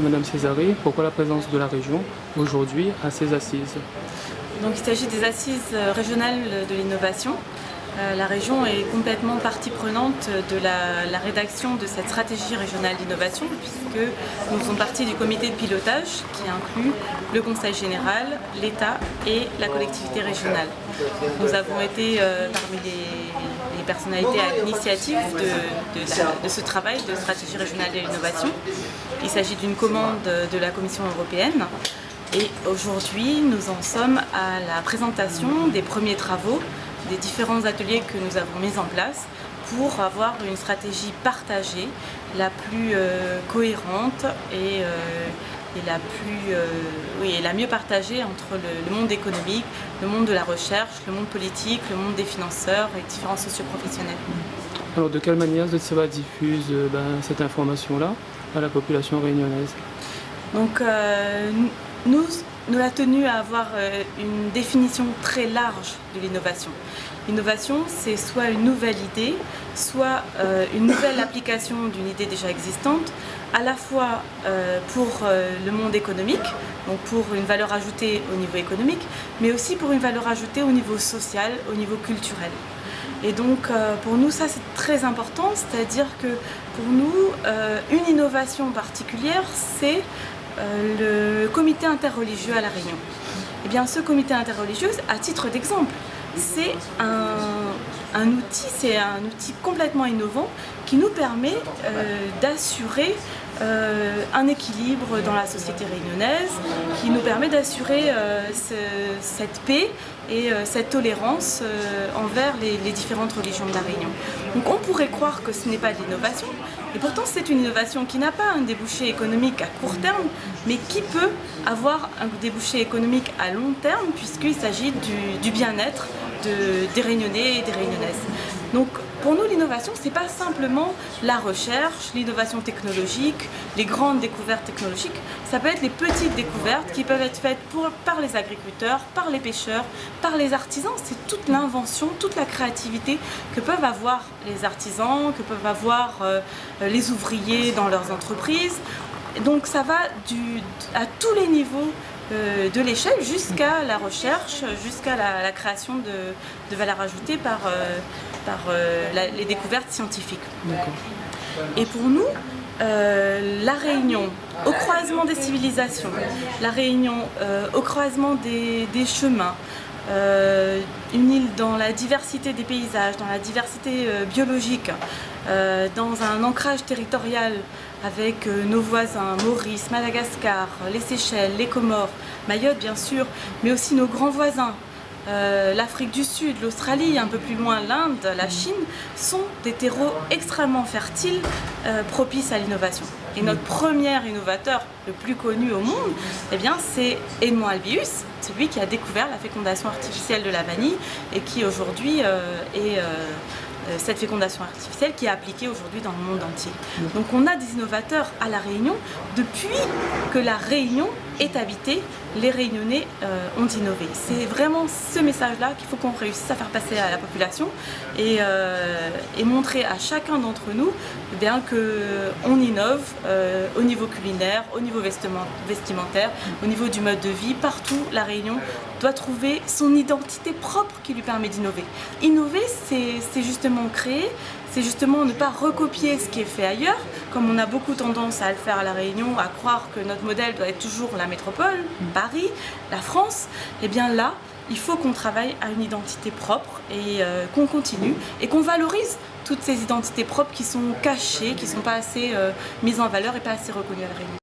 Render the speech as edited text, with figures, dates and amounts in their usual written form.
Madame Césarée, pourquoi la présence de la région aujourd'hui à ces assises? Donc, il s'agit des assises régionales de l'innovation. La région est complètement partie prenante de la rédaction de cette stratégie régionale d'innovation, puisque nous faisons partie du comité de pilotage qui inclut le Conseil général, l'État et la collectivité régionale. Nous avons été parmi les personnalités à l'initiative de ce travail de stratégie régionale de l'innovation. Il s'agit d'une commande de la Commission européenne. Et aujourd'hui, nous en sommes à la présentation des premiers travaux, des différents ateliers que nous avons mis en place pour avoir une stratégie partagée, la plus cohérente et la mieux partagée entre le monde économique, le monde de la recherche, le monde politique, le monde des financeurs et différents socioprofessionnels. Alors de quelle manière ZCEVA diffuse cette information-là à la population réunionnaise? Donc nous avons tenu à avoir une définition très large de l'innovation. L'innovation, c'est soit une nouvelle idée, soit une nouvelle application d'une idée déjà existante, à la fois pour le monde économique, donc pour une valeur ajoutée au niveau économique, mais aussi pour une valeur ajoutée au niveau social, au niveau culturel. Et donc pour nous, ça c'est très important, c'est-à-dire que pour nous, une innovation particulière, c'est le comité interreligieux à La Réunion. Et bien ce comité interreligieux, à titre d'exemple, c'est un outil complètement innovant qui nous permet d'assurer un équilibre dans la société réunionnaise, qui nous permet d'assurer cette paix et cette tolérance envers les différentes religions de la Réunion. Donc on pourrait croire que ce n'est pas de l'innovation, et pourtant c'est une innovation qui n'a pas un débouché économique à court terme, mais qui peut avoir un débouché économique à long terme, puisqu'il s'agit du bien-être des Réunionnais et des Réunionnaises. Donc pour nous, l'innovation, ce n'est pas simplement la recherche, l'innovation technologique, les grandes découvertes technologiques. Ça peut être les petites découvertes qui peuvent être faites par les agriculteurs, par les pêcheurs, par les artisans. C'est toute l'invention, toute la créativité que peuvent avoir les artisans, que peuvent avoir les ouvriers dans leurs entreprises. Donc ça va à tous les niveaux de l'échelle jusqu'à la recherche, jusqu'à la création de valeur ajoutée par les découvertes scientifiques. Et pour nous, la Réunion, au croisement des civilisations, la Réunion au croisement des chemins, une île dans la diversité des paysages, dans la diversité biologique, dans un ancrage territorial avec nos voisins, Maurice, Madagascar, les Seychelles, les Comores, Mayotte bien sûr, mais aussi nos grands voisins, l'Afrique du Sud, l'Australie, un peu plus loin l'Inde, la Chine, sont des terreaux extrêmement fertiles, propices à l'innovation. Et notre premier innovateur, le plus connu au monde, eh bien, c'est Edmond Albius, celui qui a découvert la fécondation artificielle de la vanille et qui aujourd'hui est cette fécondation artificielle qui est appliquée aujourd'hui dans le monde entier. Donc on a des innovateurs à La Réunion. Depuis que La Réunion est habitée, les Réunionnais ont innové. C'est vraiment ce message-là qu'il faut qu'on réussisse à faire passer à la population et montrer à chacun d'entre nous qu'on innove au niveau culinaire, au niveau vestimentaire, au niveau du mode de vie. Partout, La Réunion doit trouver son identité propre qui lui permet d'innover. Innover, c'est justement créer, c'est justement ne pas recopier ce qui est fait ailleurs, comme on a beaucoup tendance à le faire à La Réunion, à croire que notre modèle doit être toujours la métropole, Paris, la France. Et bien là, il faut qu'on travaille à une identité propre et qu'on continue et qu'on valorise toutes ces identités propres qui sont cachées, qui ne sont pas assez mises en valeur et pas assez reconnues à La Réunion.